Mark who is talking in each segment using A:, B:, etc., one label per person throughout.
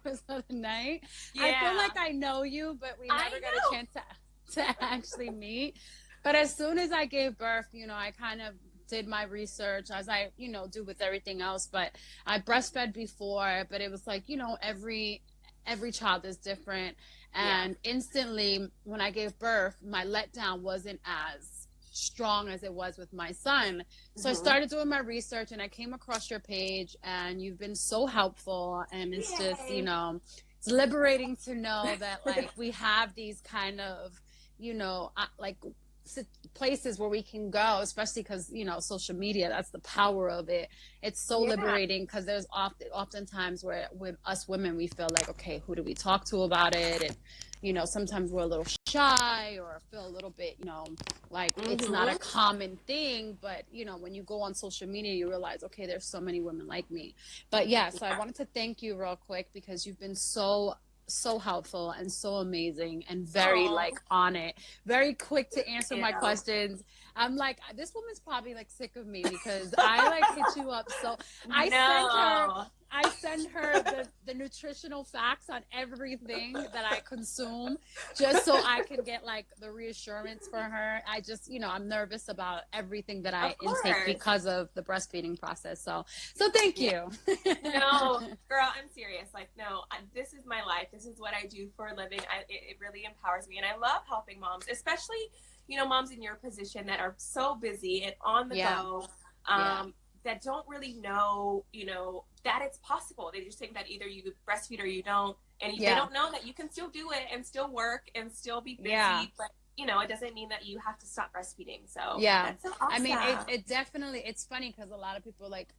A: hours of the night. I feel
B: Yeah.
A: like I know you, but we
B: I
A: never got a
B: know.
A: chance to actually meet. But as soon as I gave birth, I kind of did my research as I, do with everything else. But I breastfed before, but it was like, every child is different.
B: Yeah.
A: And instantly when I gave birth, my letdown wasn't as strong as it was with my son. So I
B: Hmm.
A: started doing my research and I came across your page and you've been so helpful. And it's just,
B: Yay.
A: it's liberating to know that like we have these kind of, like places where we can go, especially because social media, that's the power of it. It's so
B: Yeah.
A: liberating because there's oftentimes where with us women we feel like, okay, who do we talk to about it? And sometimes we're a little shy or feel a little bit like it's not a
B: Hmm.
A: common thing. But when you go on social media you realize, okay, there's so many women like me. But yeah, so I
B: Yeah.
A: wanted to thank you real quick because you've been so helpful and so amazing and very
B: Oh,
A: like on it, very quick to answer my
B: ew.
A: questions. I'm like, this woman's probably like sick of me because I like hit you up. So I send her
B: No.
A: I send her the nutritional facts on everything that I consume just so I can get like the reassurance for her. I just, I'm nervous about everything that I
B: Of
A: intake
B: course.
A: because of the breastfeeding process. So thank
B: Yeah.
A: you.
B: No, girl, I'm serious. Like, no, this is my life. This is what I do for a living. It really empowers me. And I love helping moms, especially, moms in your position that are so busy and on the
A: Yeah.
B: go,
A: Yeah.
B: that don't really know, that it's possible. They just think that either you breastfeed or you don't. And they
A: Yeah.
B: don't know that you can still do it and still work and still be
A: Yeah.
B: busy. But, it doesn't mean that you have to stop breastfeeding. So
A: Yeah.
B: that's so
A: I mean,
B: awesome.
A: it definitely, it's funny because a lot of people like,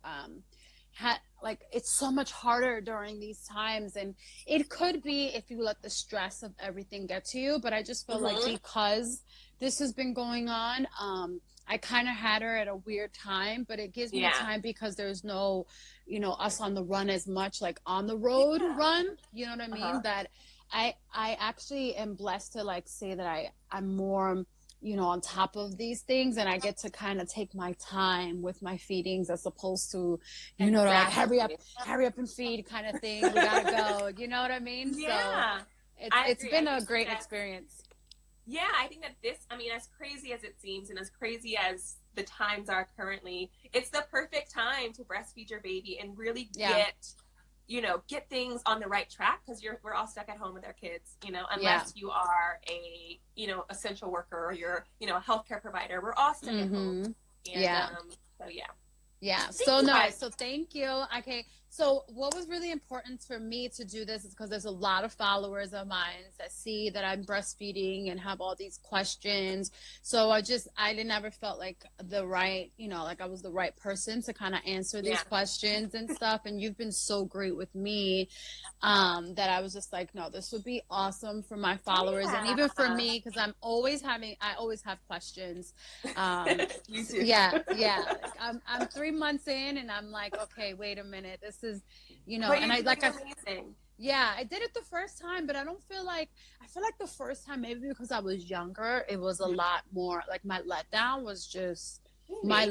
A: like it's so much harder during these times. And it could be if you let the stress of everything get to you. But I just feel like
B: Hmm.
A: because this has been going on, I kind of had her at a weird time, but it gives me
B: Yeah.
A: time because there's no, us on the run as much, like on the road
B: Yeah.
A: run, you know what I mean?
B: Uh-huh.
A: That I actually am blessed to like say that I'm more on top of these things and I get to kind of take my time with my feedings as opposed to, like
B: Exactly.
A: hurry up and feed kind of thing. We gotta go. You know what I mean? So
B: Yeah, I
A: it's
B: agree. I
A: been a
B: think
A: great
B: that,
A: experience.
B: yeah, I think that this, I mean, as crazy as it seems and as crazy as the times are currently, it's the perfect time to breastfeed your baby and really
A: Yeah.
B: get things on the right track because we're all stuck at home with our kids,
A: Yeah.
B: unless you are a, essential worker or you're, a healthcare provider. We're all stuck at home.
A: Mm-hmm.
B: And
A: Yeah.
B: so, yeah.
A: Yeah.
B: Thank
A: So
B: you
A: no.
B: guys.
A: So thank you. Okay. So what was really important for me to do this is because there's a lot of followers of mine that see that I'm breastfeeding and have all these questions. So I didn't ever felt like the right, like I was the right person to kind of answer
B: Yeah.
A: these questions and stuff. And you've been so great with me, that I was just like, no, this would be awesome for my followers and even for
B: Yeah.
A: me because I always have questions.
B: You too.
A: Yeah, yeah. Like I'm 3 months in and I'm like, okay, wait a minute. This is,
B: But
A: and
B: you're
A: I
B: doing
A: like I
B: amazing.
A: yeah, I did it the first time, but I feel like the first time maybe because I was younger, it was a lot more like my
B: Maybe.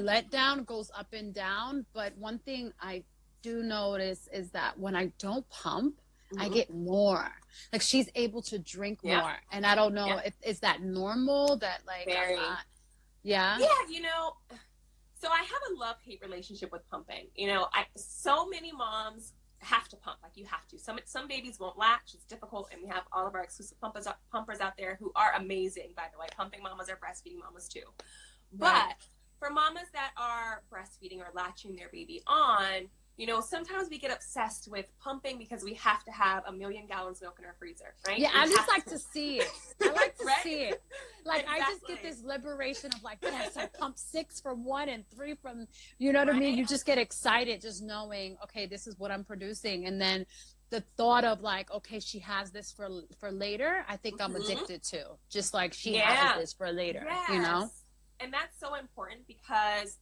A: letdown goes up and down. But one thing I do notice is that when I don't pump, I
B: Hmm.
A: get more. Like she's able to drink
B: Yeah.
A: more. And I don't know
B: Yeah.
A: if is that normal that like I'm
B: Very.
A: not. Yeah.
B: Yeah. So I have a love-hate relationship with pumping. So many moms have to pump. Like you have to. Some babies won't latch. It's difficult, and we have all of our exclusive pumpers out there who are amazing. By the way, pumping mamas are breastfeeding mamas too.
A: Right.
B: But for mamas that are breastfeeding or latching their baby on, sometimes we get obsessed with pumping because we have to have a million gallons of milk in our freezer, right?
A: Yeah,
B: We
A: I just
B: have
A: like
B: to.
A: to see it. I like to
B: Right?
A: see it. Like I just get
B: Exactly.
A: this liberation of like, yes, I pumped 6 from one and 3 from, you know what I mean?
B: Right?
A: You just get excited just knowing, okay, this is what I'm producing. And then the thought of like, okay, she has this for later, I think I'm
B: Mm-hmm.
A: addicted to. Just like she has
B: Yeah.
A: this for later.
B: Yes. And that's so important because,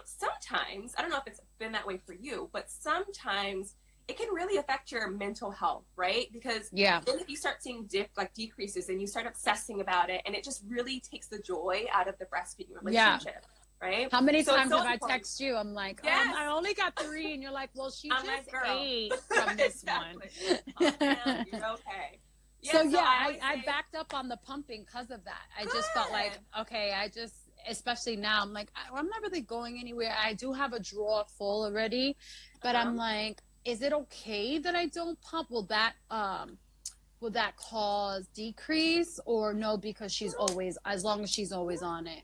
B: sometimes, I don't know if it's been that way for you, but sometimes it can really affect your mental health, right? Because
A: Yeah.
B: then if you start seeing decreases and you start obsessing about it, and it just really takes the joy out of the breastfeeding
A: Yeah.
B: relationship, right?
A: How many
B: So it's
A: times
B: so
A: have I
B: important.
A: text you? I'm like,
B: Yes.
A: I only got 3, and you're like, well, she
B: I'm like,
A: just
B: girl.
A: ate from this one.
B: Exactly. You're okay. Yeah,
A: So
B: so
A: yeah,
B: I always
A: I
B: say,
A: backed up on the pumping because of that. I just felt like,
B: good.
A: okay, especially now, I'm like, I'm not really going anywhere. I do have a drawer full already, but
B: Uh-huh.
A: I'm like, is it okay that I don't pump? Will that cause decrease or no? Because she's
B: Well,
A: always, as long as she's always on it.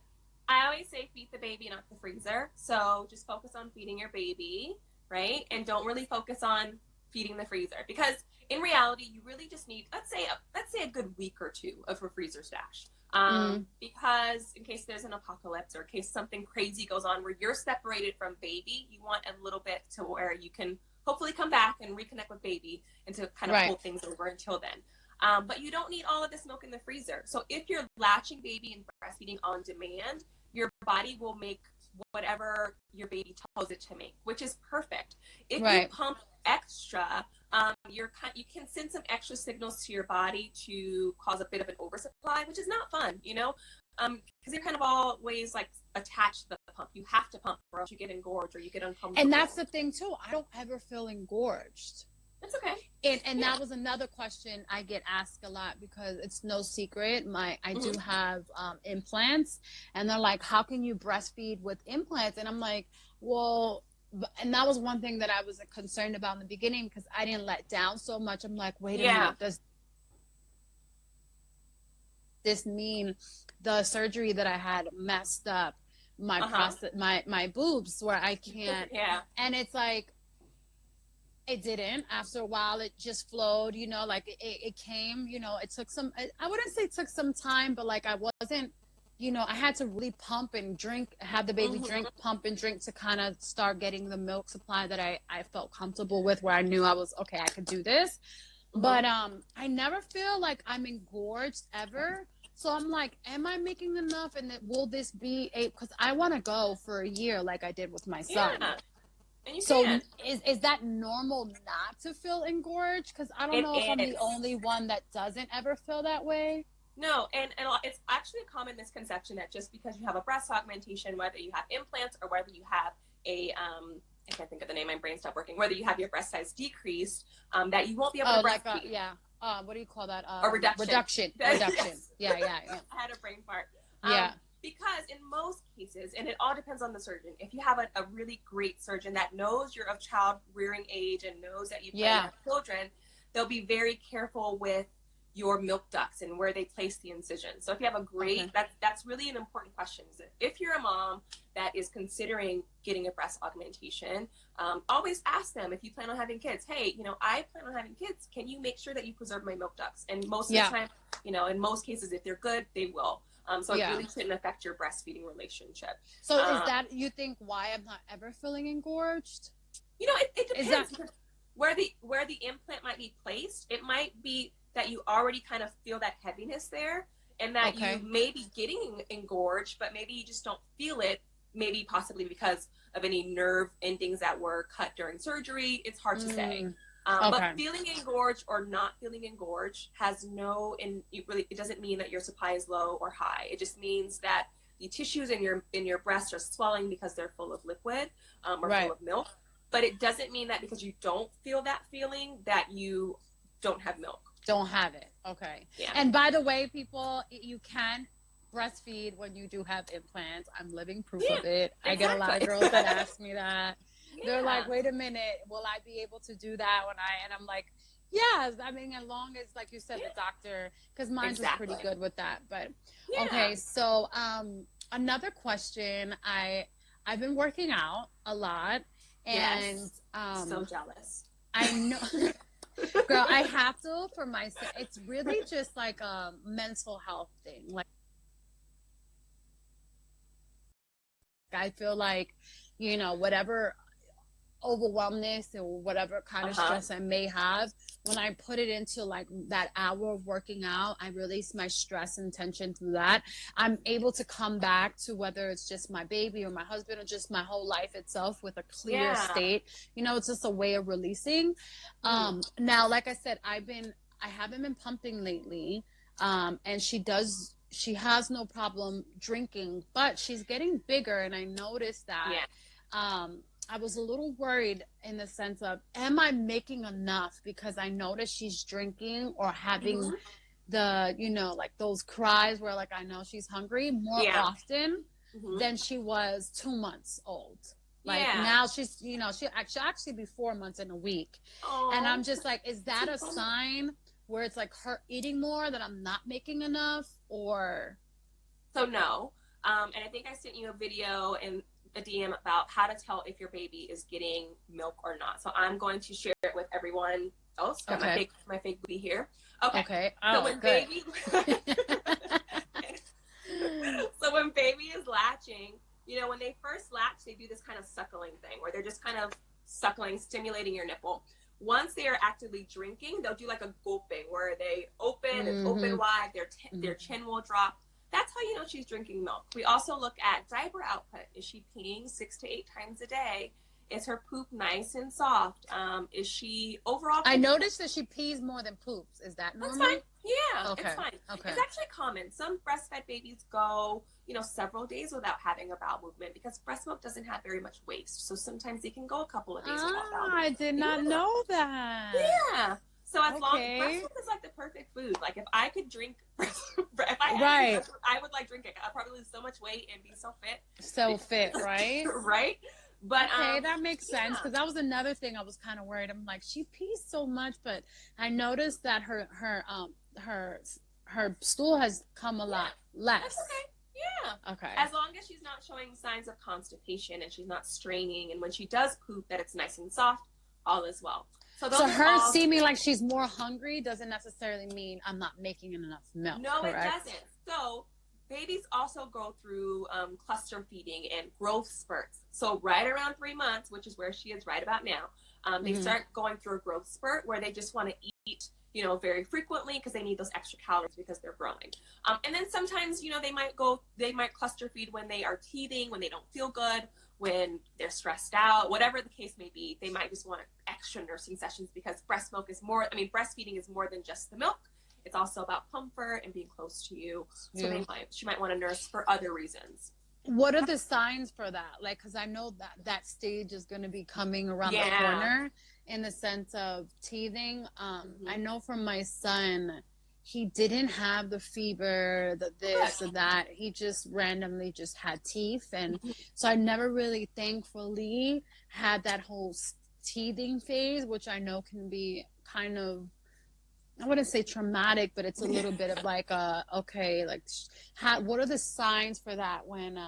B: I always say feed the baby, not the freezer. So just focus on feeding your baby, right? And don't really focus on feeding the freezer because in reality, you really just need let's say a good week or two of a freezer stash.
A: Mm,
B: Because in case there's an apocalypse or in case something crazy goes on where you're separated from baby, you want a little bit to where you can hopefully come back and reconnect with baby and to kind of
A: right.
B: hold things over until then. But you don't need all of this milk in the freezer. So if you're latching baby and breastfeeding on demand, your body will make whatever your baby tells it to make, which is perfect. If you
A: Right.
B: pump extra, you can send some extra signals to your body to cause a bit of an oversupply, which is not fun, because you're kind of always like attached to the pump. You have to pump, or else you get engorged or you get
A: And that's
B: uncomfortable.
A: the thing too. I don't ever feel engorged.
B: That's okay.
A: And
B: Yeah.
A: that was another question I get asked a lot because it's no secret. I do
B: Mm-hmm.
A: have implants, and they're like, "How can you breastfeed with implants?" And I'm like, "Well," and that was one thing that I was concerned about in the beginning because I didn't let down so much. I'm like, "Wait a
B: Yeah.
A: minute, does this mean the surgery that I had messed up my
B: Uh huh.
A: prostate, my boobs, where I can't?"
B: Yeah.
A: And it's like it didn't. After a while it just flowed, like it came, it took some, I wouldn't say it took some time, but like I wasn't, I had to really pump and drink, have the baby drink,
B: Mm-hmm.
A: pump and drink to kind of start getting the milk supply that I felt comfortable with, where I knew I was okay, I could do this.
B: Mm-hmm.
A: But I never feel like I'm engorged ever. So I'm like, am I making enough? And will this be a, because I want to go for a year like I did with my son.
B: Yeah. And you
A: So
B: can.
A: is that normal not to feel engorged? Because I don't
B: It
A: know if I'm the
B: is.
A: only one that doesn't ever feel that way.
B: No, and it's actually a common misconception that just because you have a breast augmentation, whether you have implants or whether you have I can't think of the name, my brain stopped working, whether you have your breast size decreased, that you won't be able to
A: Oh, like
B: breastfeed.
A: yeah. What do you call that?
B: Or reduction.
A: Reduction.
B: Yes.
A: Yeah, yeah, yeah.
B: I had a brain fart.
A: Yeah.
B: Because in most cases, and it all depends on the surgeon, if you have a really great surgeon that knows you're of child rearing age and knows that you plan to have children, they'll be very careful with your milk ducts and where they place the incision. So if you have a great, that's really an important question. Is if you're a mom that is considering getting a breast augmentation, always ask them if you plan on having kids. Hey, I plan on having kids. Can you make sure that you preserve my milk ducts? And most of the time, in most cases, if they're good, they will. So it really shouldn't affect your breastfeeding relationship.
A: So is that, you think, why I'm not ever feeling engorged?
B: It depends. Because where the implant might be placed, it might be that you already kind of feel that heaviness there, and that you may be getting engorged, but maybe you just don't feel it. Maybe possibly because of any nerve endings that were cut during surgery. It's hard to say. But feeling engorged or not feeling engorged has it doesn't mean that your supply is low or high. It just means that the tissues in your breast are swelling because they're full of liquid or full of milk. But it doesn't mean that because you don't feel that feeling that you don't have milk.
A: Don't have it. Okay.
B: Yeah.
A: And by the way, people, you can breastfeed when you do have implants. I'm living proof of it.
B: Exactly.
A: I get a lot of girls that ask me that. They're like, wait a minute, will I be able to do that and I'm like, yes. I mean, as long as, like you said, the doctor, because mine's is pretty good with that. But okay, so another question. I've been working out a lot, and
B: so jealous.
A: I know. Girl, I have to for myself. It's really just like a mental health thing. Like, I feel like, whatever overwhelmness or whatever kind of stress I may have, when I put it into like that hour of working out, I release my stress and tension through that. I'm able to come back to whether it's just my baby or my husband or just my whole life itself with a clear state. It's just a way of releasing. Now, like I said, I haven't been pumping lately. And she has no problem drinking, but she's getting bigger, and I noticed that. I was a little worried in the sense of, am I making enough? Because I noticed she's drinking or having
B: Mm-hmm.
A: the, like those cries where like I know she's hungry more
B: Yeah.
A: often
B: Mm-hmm.
A: than she was 2 months old. Like
B: Yeah.
A: now she's, she'll actually be 4 months in a week. And
B: Oh.
A: I'm just like, is that a sign where it's like her eating more that I'm not making enough or?
B: So no. And I think I sent you a video in a DM about how to tell if your baby is getting milk or not. So I'm going to share it with everyone else. Got
A: Okay.
B: my fake booty here. Okay.
A: Okay.
B: So
A: Oh,
B: when
A: good.
B: baby so when baby is latching, when they first latch, they do this kind of suckling thing where they're just kind of suckling, stimulating your nipple. Once they are actively drinking, they'll do like a gulping where they open, it's open wide, their chin will drop. That's how you know she's drinking milk. We also look at diaper output. Is she peeing 6 to 8 times a day? Is her poop nice and soft? Is she overall?
A: I noticed that she pees more than poops. Is that normal?
B: That's fine. Yeah,
A: Okay.
B: it's fine.
A: Okay.
B: It's actually common. Some breastfed babies go, several days without having a bowel movement because breast milk doesn't have very much waste. So sometimes they can go a couple of days without bowel movement.
A: I did not know that.
B: Yeah. So as long breast milk is like the perfect food. Like if I could drink if I had breast milk, I would like drink it. I'd probably lose so much weight and be so fit.
A: So fit, right?
B: Right? But
A: okay, that makes sense because that was another thing I was kind of worried. I'm like, she pees so much, but I noticed that her stool has come a lot less.
B: That's okay. Yeah.
A: Okay.
B: As long as she's not showing signs of constipation and she's not straining, and when she does poop, that it's nice and soft, all is well. So
A: her seeming like she's more hungry doesn't necessarily mean I'm not making enough milk.
B: No,
A: correct?
B: It doesn't. So babies also go through cluster feeding and growth spurts. So right around 3 months, which is where she is right about now, they start going through a growth spurt where they just want to eat, very frequently because they need those extra calories because they're growing. And then sometimes, they might cluster feed when they are teething, when they don't feel good, when they're stressed out, whatever the case may be. They might just want extra nursing sessions because breastfeeding is more than just the milk. It's also about comfort and being close to you. So she might want to nurse for other reasons.
A: What are the signs for that? Like, because I know that stage is going to be coming around the corner in the sense of teething. I know from my son, he didn't have the fever, the this, the that. He just randomly just had teeth. And so I never really, thankfully, had that whole teething phase, which I know can be kind of, I wouldn't say traumatic, but it's a little bit of like, what are the signs for that when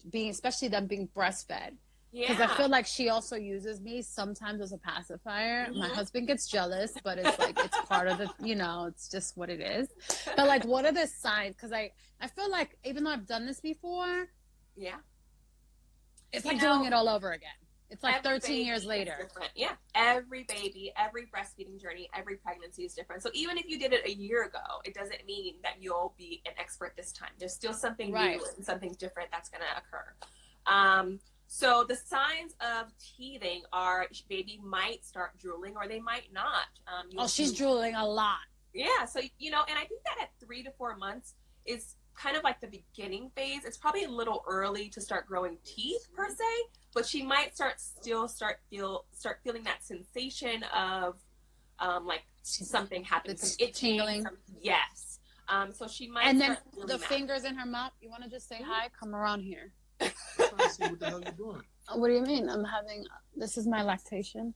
A: being, especially them being breastfed? Because I feel like she also uses me sometimes as a pacifier. My husband gets jealous, but it's like, it's part of the, it's just what it is. But like, what are the signs? Because I feel like even though I've done this before, it's like doing it all over again. It's like 13 years later.
B: Yeah. Every baby, every breastfeeding journey, every pregnancy is different. So even if you did it a year ago, it doesn't mean that you'll be an expert this time. There's still something new and something different that's going to occur. So the signs of teething are baby might start drooling or they might not.
A: She's drooling a lot.
B: Yeah. So, and I think that at 3 to 4 months is kind of like the beginning phase. It's probably a little early to start growing teeth per se, but she might start feeling that sensation of like something happening, some itching, tingling. Yes. So she might.
A: And then the fingers in her mouth. You want to just say hi? Come around here.
C: I'm trying to see what the hell you're doing.
A: What do you mean? This is my lactation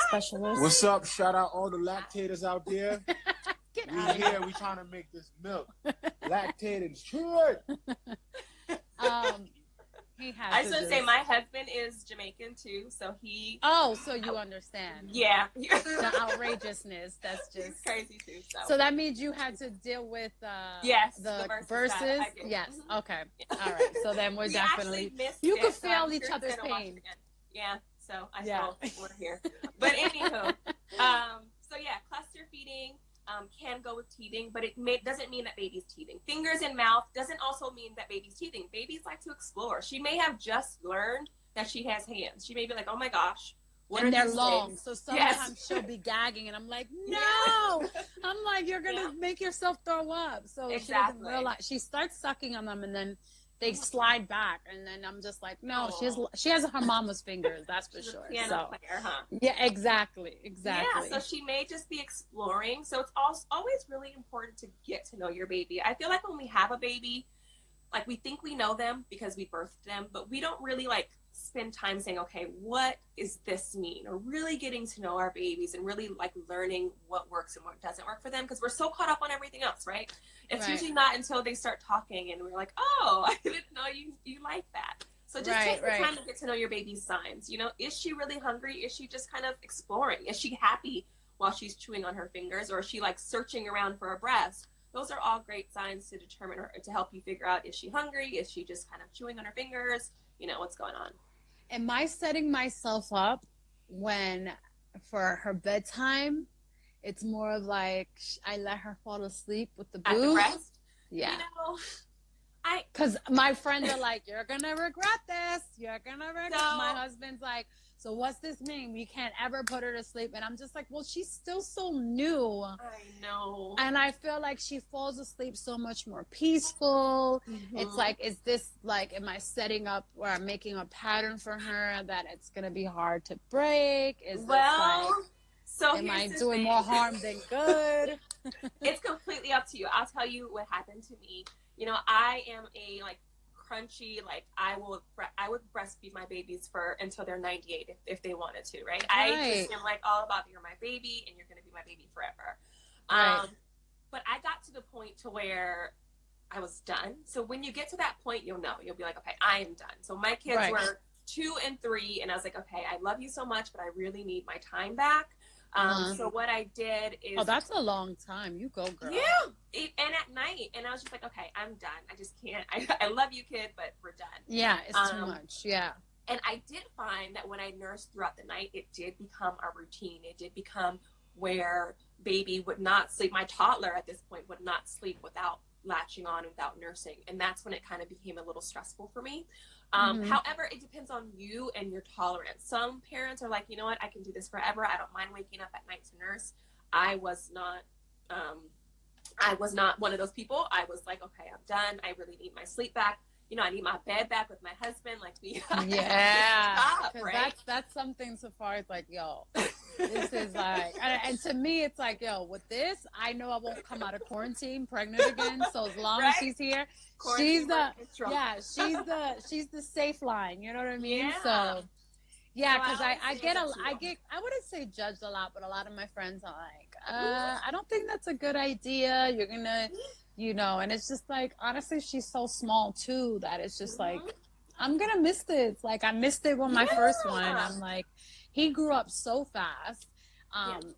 A: specialist.
C: What's up? Shout out all the lactators out there.
A: Get
C: we
A: out
C: here.
A: here.
C: We trying to make this milk. Lactated shit.
A: He has.
B: I was gonna say my husband is Jamaican too, so he.
A: Oh, so you understand?
B: Yeah.
A: The outrageousness. That's just
B: he's crazy too.
A: So that means you had to deal with the verses. Yes. Okay. All right. So then we're definitely. You could feel each other's pain.
B: Yeah. So I know we're here, but anywho, so yeah, cluster feeding. Can go with teething, but doesn't mean that baby's teething. Fingers in mouth doesn't also mean that baby's teething. Babies like to explore. She may have just learned that she has hands. She may be like, oh my gosh.
A: And they're long. Things? So sometimes she'll be gagging and I'm like, no. I'm like, you're going to make yourself throw up. So she doesn't realize. She starts sucking on them and then they slide back, and then I'm just like, no,
B: Oh.
A: she has her mama's fingers, that's for
B: She's a
A: sure.
B: piano
A: So
B: player, huh?
A: yeah, exactly,
B: Yeah,
A: exactly.
B: so she may just be exploring. So it's also always really important to get to know your baby. I feel like when we have a baby, like we think we know them because we birthed them, but we don't really like spend time saying, okay, what is this mean? Or really getting to know our babies and really like learning what works and what doesn't work for them, because we're so caught up on everything else, right? It's
A: Right.
B: usually not until they start talking and we're like, oh, I didn't know you like that. So just take the time to get to know your baby's signs. You know, is she really hungry? Is she just kind of exploring? Is she happy while she's chewing on her fingers, or is she like searching around for a breast? Those are all great signs to determine or to help you figure out, is she hungry? Is she just kind of chewing on her fingers? You know, what's going on?
A: Am I setting myself up when for her bedtime? It's more of like I let her fall asleep with the
B: At the
A: boob.
B: breast?
A: Yeah.
B: You know,
A: Because my friends are like, you're going to regret this. You're going to regret.
B: So-
A: My husband's like, so what's this mean? We can't ever put her to sleep. And I'm just like, well, she's still so new.
B: I know.
A: And I feel like she falls asleep so much more peaceful.
B: Mhm.
A: It's like, is this like, am I setting up or I'm making a pattern for her that it's going to be hard to break? Is this like,
B: so
A: am I
B: here's the
A: doing
B: thing.
A: more harm than good?
B: It's completely up to you. I'll tell you what happened to me. You know, I am a like crunchy, like I would breastfeed my babies for until they're 98 if they wanted to, right? I just am like all about, you're my baby and you're going to be my baby forever.
A: Right.
B: But I got to the point to where I was done. So when you get to that point, you'll be like, okay, I am done. So my kids
A: Right.
B: were 2 and 3, and I was like, okay, I love you so much, but I really need my time back. So what I did is,
A: Oh, that's a long time. You go, girl.
B: yeah, and at night, and I was just like, okay, I'm done. I just can't. I love you, kid, but we're done.
A: Yeah, it's too much. Yeah.
B: And I did find that when I nursed throughout the night, it did become a routine. It did become where baby would not sleep. My toddler at this point would not sleep without latching on, without nursing. And that's when it kind of became a little stressful for me. However, it depends on you and your tolerance. Some parents are like, you know what, I can do this forever. I don't mind waking up at night to nurse. I was not one of those people. I was like, okay, I'm done. I really need my sleep back. You know, I need my bed back with my husband. Like,
A: yeah,
B: because right?
A: that's something so far. It's like, yo, this is like, and to me, it's like, yo, with this, I know I won't come out of quarantine pregnant again. So as long as she's here, she's the safe line. You know what I mean?
B: Yeah.
A: So. Yeah, because
B: so
A: I wouldn't say judged a lot, but a lot of my friends are like, I don't think that's a good idea. You're going to, you know, and it's just like, honestly, she's so small too, that it's just like, I'm going to miss this. Like, I missed it with my first one. I'm like, he grew up so fast. And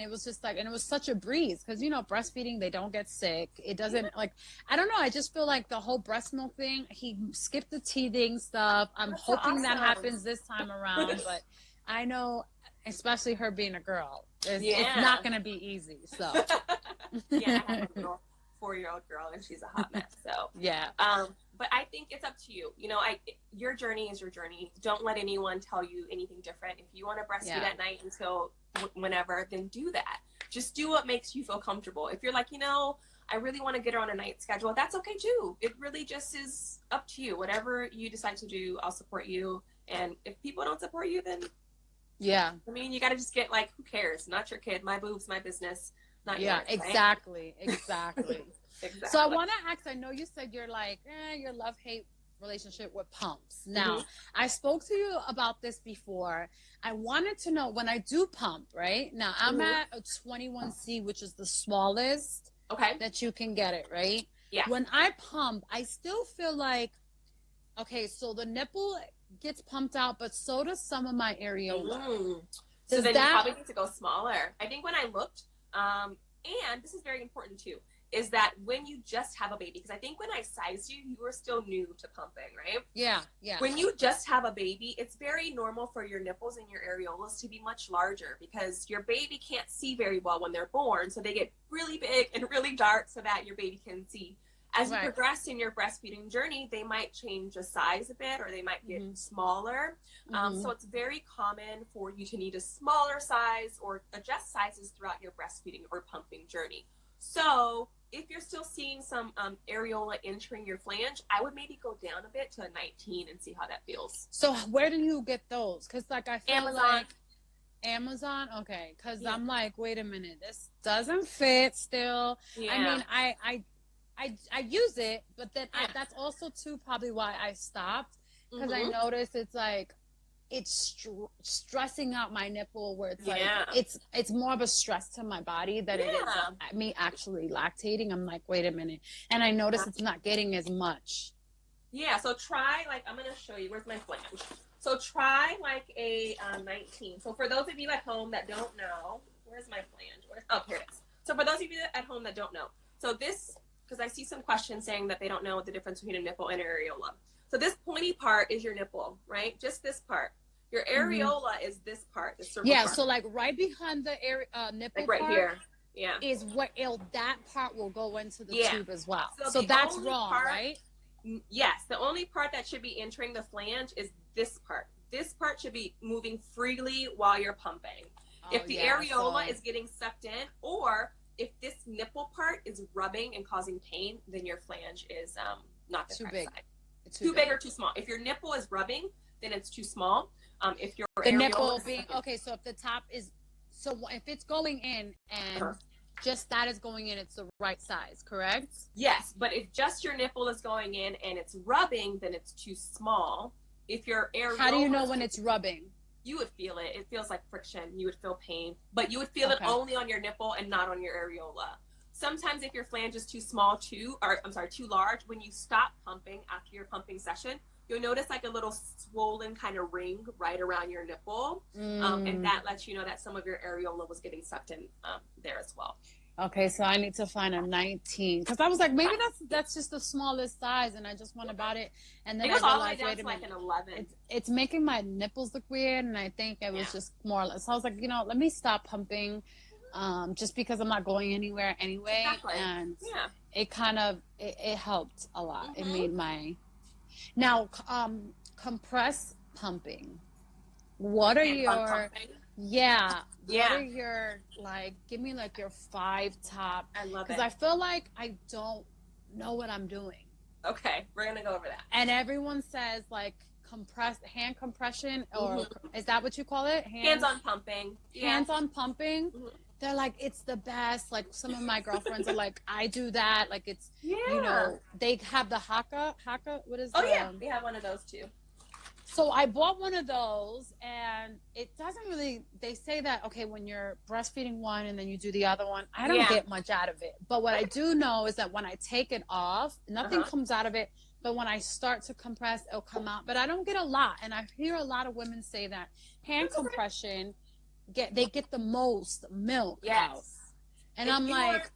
A: it was just like, and it was such a breeze because, you know, breastfeeding, they don't get sick. It doesn't like, I don't know. I just feel like the whole breast milk thing, he skipped the teething stuff. I'm hoping that happens this time around, but I know, especially her being a girl, it's not going to be easy. So
B: yeah, I have a little 4-year-old girl and she's a hot mess. So
A: yeah.
B: But I think it's up to you. You know, your journey is your journey. Don't let anyone tell you anything different. If you want to breastfeed at night until whenever, then do that. Just do what makes you feel comfortable. If you're like, you know, I really want to get her on a night schedule, that's okay too. It really just is up to you. Whatever you decide to do, I'll support you. And if people don't support you, then
A: yeah,
B: I mean, you got to just get like, who cares? Not your kid. My boobs, my business. Not yours, right?
A: Exactly.
B: Exactly.
A: So I want to ask, I know you said you're like, your love-hate relationship with pumps. Now, I spoke to you about this before. I wanted to know, when I do pump, right? Now, I'm at a 21C, which is the smallest that you can get it, right?
B: Yeah.
A: When I pump, I still feel like, okay, so the nipple gets pumped out, but so does some of my areola.
B: So then you probably need to go smaller. I think when I looked, and this is very important too, is that when you just have a baby, because I think when I sized you, you were still new to pumping, right?
A: Yeah.
B: When you just have a baby, it's very normal for your nipples and your areolas to be much larger because your baby can't see very well when they're born. So they get really big and really dark so that your baby can see. As you progress in your breastfeeding journey, they might change the size a bit or they might get smaller. So it's very common for you to need a smaller size or adjust sizes throughout your breastfeeding or pumping journey. So if you're still seeing some areola entering your flange, I would maybe go down a bit to a 19 and see how that feels.
A: So where do you get those? Because like I feel
B: Amazon.
A: like Amazon, okay. Because I'm like, wait a minute, this doesn't fit still.
B: Yeah.
A: I mean, I use it, but then that's also too probably why I stopped, because I noticed it's like it's stressing out my nipple, where it's like it's more of a stress to my body than it is me actually lactating. I'm like, wait a minute, and I notice it's not getting as much.
B: Yeah, so try, like, I'm gonna show you. Where's my flange? So try like a 19. So for those of you at home that don't know, where's my flange? Oh, here it is. So for those of you at home that don't know, so this, because I see some questions saying that they don't know what the difference between a nipple and areola. So this pointy part is your nipple, right? Just this part. Your areola is this part, the circle part.
A: So like right behind the nipple
B: like right
A: part
B: here.
A: is what that part will go into the tube as well.
B: So
A: that's wrong, right?
B: Yes, the only part that should be entering the flange is this part. This part should be moving freely while you're pumping. If the areola is getting sucked in, or if this nipple part is rubbing and causing pain, then your flange is not the correct size. It's too big or too small. If your nipple is rubbing, then it's too small. If your
A: nipple being okay, so if the top is, so if it's going in and just that is going in, it's the right size, correct?
B: Yes, but if just your nipple is going in and it's rubbing, then it's too small. If your areola,
A: how do you know when it's rubbing?
B: You would feel it. It feels like friction. You would feel pain, but you would feel it only on your nipple and not on your areola. Sometimes if your flange is too small, too large, when you stop pumping after your pumping session, you'll notice like a little swollen kind of ring right around your nipple. And that lets you know that some of your areola was getting sucked in there as well.
A: Okay, so I need to find a 19, because I was like, maybe that's just the smallest size, and I just went about it, and then I realized, wait a minute,
B: like an 11.
A: It's making my nipples look weird, and I think it was just more or less. So I was like, let me stop pumping, just because I'm not going anywhere anyway, and it kind of it helped a lot. It made my compress pumping. What are your what are your, like, give me like your 5 top.
B: I love it.
A: Because I feel like I don't know what I'm doing.
B: Okay, we're gonna go over that.
A: And everyone says like hand compression, or is that what you call it?
B: Hands on pumping.
A: Hands on pumping. They're like, it's the best. Like some of my girlfriends are like, I do that. Like it's, they have the haka. What is
B: we have one of those too.
A: So I bought one of those, and it doesn't really, they say that, okay, when you're breastfeeding one and then you do the other one, I don't get much out of it. But what I do know is that when I take it off, nothing comes out of it. But when I start to compress, it'll come out. But I don't get a lot. And I hear a lot of women say that hand compression, they get the most milk out. And I'm like,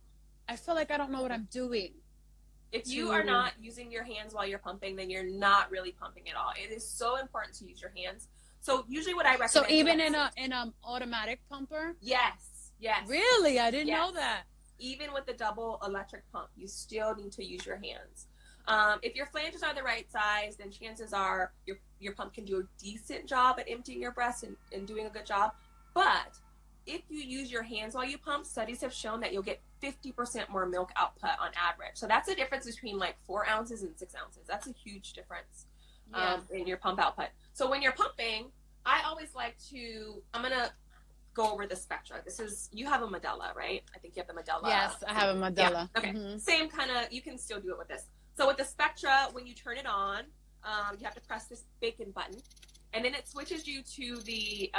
A: I feel like I don't know what I'm doing.
B: If you are not using your hands while you're pumping, then you're not really pumping at all. It is so important to use your hands. So usually what I recommend.
A: So even in an automatic pumper?
B: Yes.
A: Really? I didn't know that.
B: Even with the double electric pump, you still need to use your hands. If your flanges are the right size, then chances are your pump can do a decent job at emptying your breast and doing a good job. But if you use your hands while you pump, studies have shown that you'll get 50% more milk output on average. So that's the difference between like 4 ounces and 6 ounces. That's a huge difference in your pump output. So when you're pumping, I always like to, I'm going to go over the spectra. You have a Medela, right? I think you have the Medela.
A: Yes, I have a Medela.
B: Yeah. Okay. Same kind of, you can still do it with this. So with the spectra, when you turn it on, you have to press this bacon button. And then it switches you to the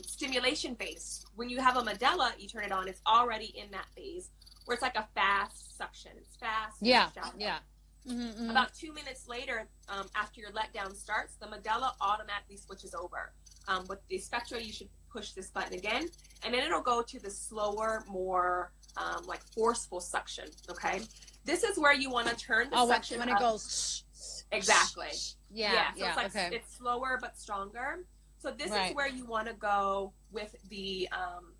B: stimulation phase. When you have a Medela, you turn it on, it's already in that phase where it's like a fast suction. It's fast. About 2 minutes later, after your letdown starts, the Medela automatically switches over. With the Spectra, you should push this button again, and then it'll go to the slower, more like forceful suction, okay? This is where you want to turn the suction
A: when
B: up.
A: It goes.
B: Exactly.
A: So
B: it's like it's slower but stronger. So this is where you want to go with the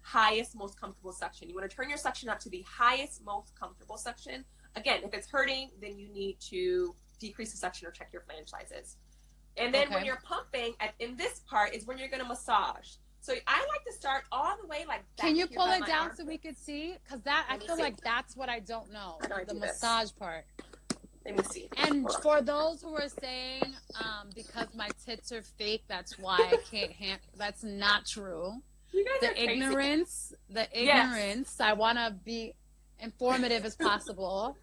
B: highest, most comfortable suction. You want to turn your suction up to the highest, most comfortable suction. Again, if it's hurting, then you need to decrease the suction or check your flange sizes. And then when you're pumping, in this part is when you're going to massage. So I like to start all the way like back
A: Can you
B: here
A: pull
B: by
A: it
B: my
A: down
B: armpit.
A: so we could see? Because that I
B: Let me
A: feel
B: see.
A: like that's what I don't know.
B: How do I
A: The
B: do this?
A: massage part.
B: Let me see.
A: And
B: Hold on.
A: for those who are saying, because my tits are fake, that's why I can't that's not true.
B: You guys are
A: The
B: crazy.
A: ignorance, I want to be informative as possible.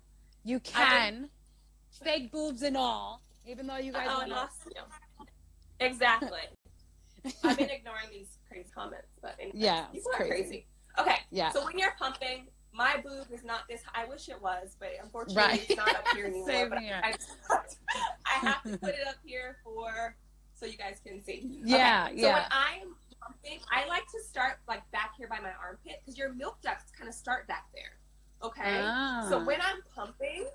A: You can, fake boobs and all, even though you guys don't know.
B: Exactly. I've been ignoring these crazy comments, but anyway,
A: Yeah,
B: people
A: it's
B: are
A: crazy.
B: crazy. Okay,
A: Yeah.
B: so when you're pumping, my boob is not this high. I wish it was, but unfortunately
A: Right.
B: it's not up here anymore.
A: Same
B: But
A: here.
B: I have to put it up here so you guys can see.
A: Yeah,
B: okay. So
A: yeah.
B: when I am pumping, I like to start like back here by my armpit because your milk ducts kind of start back there. Okay.
A: Ah.
B: So when I'm pumping,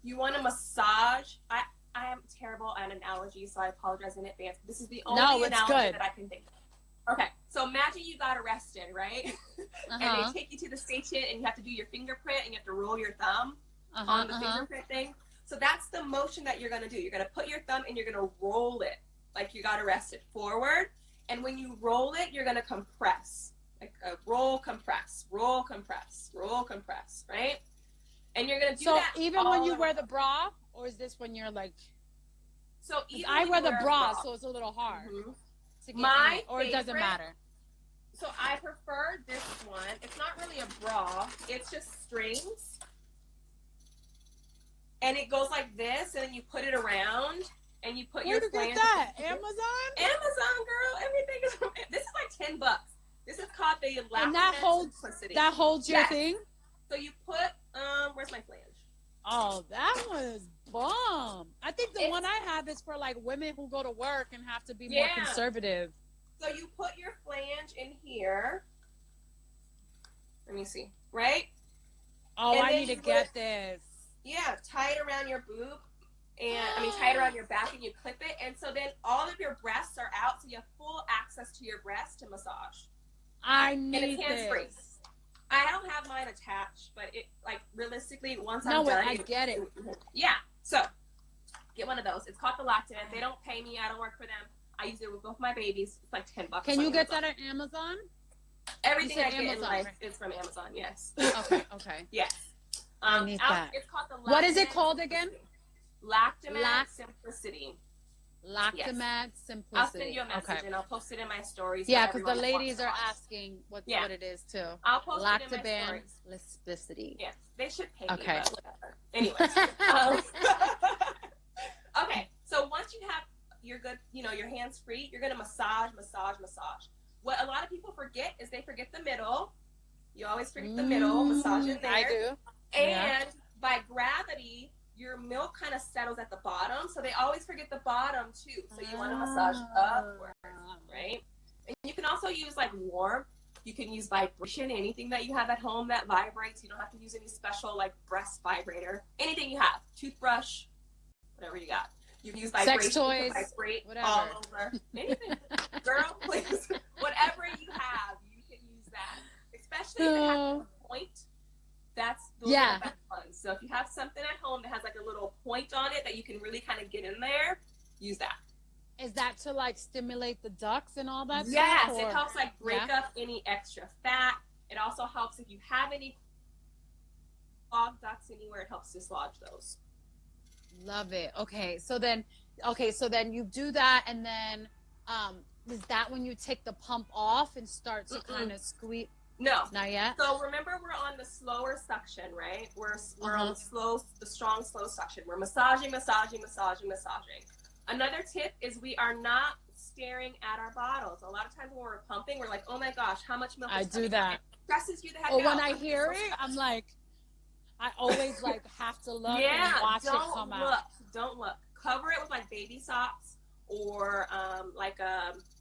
B: you want to massage. I am terrible at an analogy, so I apologize in advance. This is the only analogy that I can think of. Okay, so imagine you got arrested, right? And they take you to the station, and you have to do your fingerprint, and you have to roll your thumb on the fingerprint thing. So that's the motion that you're going to do. You're going to put your thumb, and you're going to roll it like you got arrested forward. And when you roll it, you're going to compress. Like a roll, compress, roll, compress, roll, compress, right? And you're going to do that.
A: So even when you wear the bra, or is this when you're like?
B: So even
A: I wear the bra, so it's a little hard.
B: Mm-hmm.
A: To get or it doesn't matter.
B: So I prefer this one. It's not really a bra. It's just strings. And it goes like this, and then you put it around, and you put your flange.
A: Where did you get that? Amazon?
B: Amazon, girl. Everything is. This is like $10. This is called the Elastic
A: And that holds your thing?
B: So you put, where's my flange?
A: Oh, that was bomb. I think the one I have is for like women who go to work and have to be more conservative.
B: So you put your flange in here. Let me see. Right?
A: Oh, and I need to get this.
B: Yeah, tie it around your boob. And tie it around your back and you clip it. And so then all of your breasts are out, so you have full access to your breast to massage.
A: I need
B: and it's hands-free. I don't have mine attached, but it like realistically once I'm done.
A: I get it.
B: Yeah. So get one of those. It's called the Lactin. They don't pay me. I don't work for them. I use it with both my babies. It's like $10.
A: Can you get that at Amazon?
B: Everything I get in life is from Amazon. Yes.
A: Okay. Yes.
B: I need that. It's called the Lactin.
A: What is it called again?
B: Lactimat Simplicity.
A: Lactimat Simplicity.
B: I'll send you a message and I'll post it in my stories.
A: Yeah, because the ladies are asking what it is too.
B: I'll post it in my stories.
A: Simplicity.
B: Yes, they should pay me, but whatever. Anyways. Okay, so once you have your good, your hands free, you're gonna massage. What a lot of people forget is they forget the middle. You always forget the middle, massage in there.
A: I do.
B: And by gravity, your milk kind of settles at the bottom, so they always forget the bottom too. So you want to massage upwards, right? And you can also use like warmth. You can use vibration, anything that you have at home that vibrates. You don't have to use any special like breast vibrator. Anything you have, toothbrush, whatever you got. You can use vibration.
A: Sex toys,
B: vibrate
A: whatever.
B: all over. Anything, girl, please. Whatever you have, you can use that. Especially if it has a point. That's the best ones. So if you have something at home that has like a little point on it that you can really kind of get in there, use that.
A: Is that to like stimulate the ducts and all that
B: yes,
A: stuff?
B: Yes, it helps like break up any extra fat. It also helps if you have any clogged ducts anywhere, it helps dislodge those.
A: Love it. Okay, so then you do that, and then is that when you take the pump off and start to kind of squeeze?
B: No,
A: not yet.
B: So remember, we're on the slower suction, right? We're on the strong, slow suction. We're massaging. Another tip is we are not staring at our bottles. A lot of times when we're pumping, we're like, "Oh my gosh, how much milk?"
A: I do that.
B: It stresses you the heck
A: out.
B: Or
A: when I hear it, I'm like, I always like have to look and watch it come out.
B: Don't look. Cover it with like baby socks or like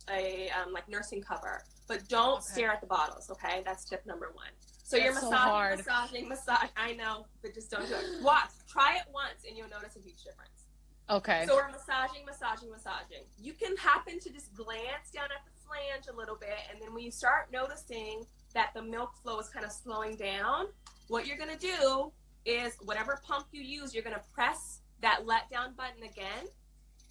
B: like nursing cover. But don't stare at the bottles, okay? That's tip number 1. So you're massaging. I know, but just don't do it. Try it once, and you'll notice a huge difference.
A: Okay.
B: So we're massaging. You can happen to just glance down at the flange a little bit, and then when you start noticing that the milk flow is kind of slowing down, what you're going to do is whatever pump you use, you're going to press that let down button again,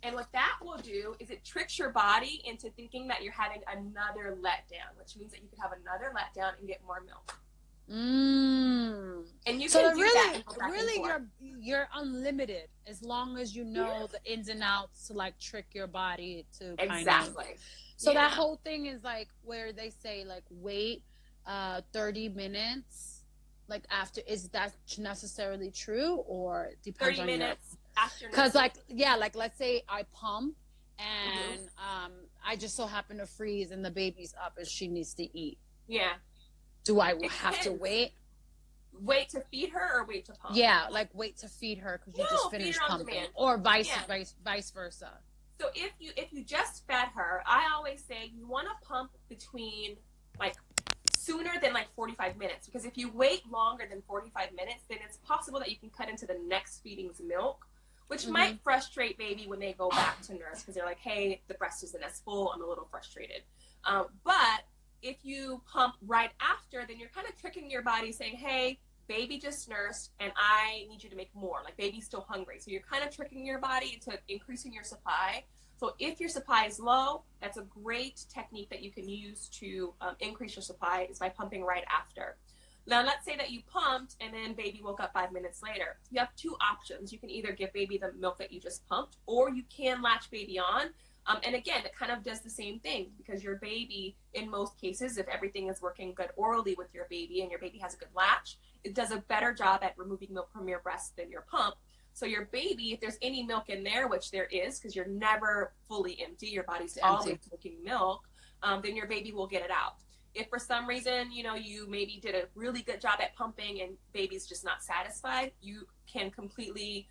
B: And what that will do is it tricks your body into thinking that you're having another letdown, which means that you could have another letdown and get more milk. And you
A: So
B: can do
A: really,
B: that and go back
A: really,
B: and forth.
A: you're unlimited as long as you know the ins and outs to like trick your body to kind of.
B: Exactly.
A: So that whole thing is like where they say like wait 30 minutes like after, is that necessarily true or depends
B: 30
A: on
B: minutes after.
A: because like like let's say I pump and I just so happen to freeze and the baby's up and she needs to eat.
B: Yeah.
A: Do I
B: It
A: have to
B: depends.
A: wait?
B: Wait to feed her or wait to pump?
A: Yeah, like wait to feed her because you
B: No,
A: just
B: feed
A: finished
B: her on
A: pumping,
B: demand.
A: or vice versa.
B: So if you just fed her, I always say you want to pump between like sooner than like 45 minutes, because if you wait longer than 45 minutes, then it's possible that you can cut into the next feeding's milk, which might frustrate baby when they go back to nurse because they're like, hey, the breast isn't as full, I'm a little frustrated. But if you pump right after, then you're kind of tricking your body saying, hey, baby just nursed and I need you to make more, like baby's still hungry. So you're kind of tricking your body into increasing your supply. So if your supply is low, that's a great technique that you can use to increase your supply, is by pumping right after. Now, let's say that you pumped and then baby woke up 5 minutes later. You have two options. You can either give baby the milk that you just pumped, or you can latch baby on. And again, it kind of does the same thing, because your baby, in most cases, if everything is working good orally with your baby and your baby has a good latch, it does a better job at removing milk from your breast than your pump. So your baby, if there's any milk in there, which there is, because you're never fully empty, your body's always making milk, then your baby will get it out. If for some reason, you maybe did a really good job at pumping and baby's just not satisfied, you can completely,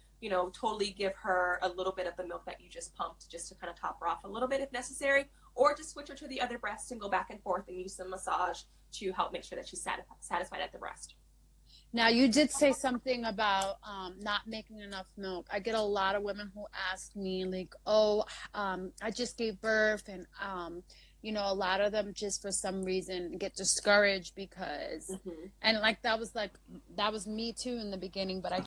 B: totally give her a little bit of the milk that you just pumped, just to kind of top her off a little bit if necessary, or just switch her to the other breast and go back and forth and use some massage to help make sure that she's satisfied at the breast.
A: Now, you did say something about not making enough milk. I get a lot of women who ask me like, oh, I just gave birth, and a lot of them just for some reason get discouraged because, and that was me too in the beginning, but I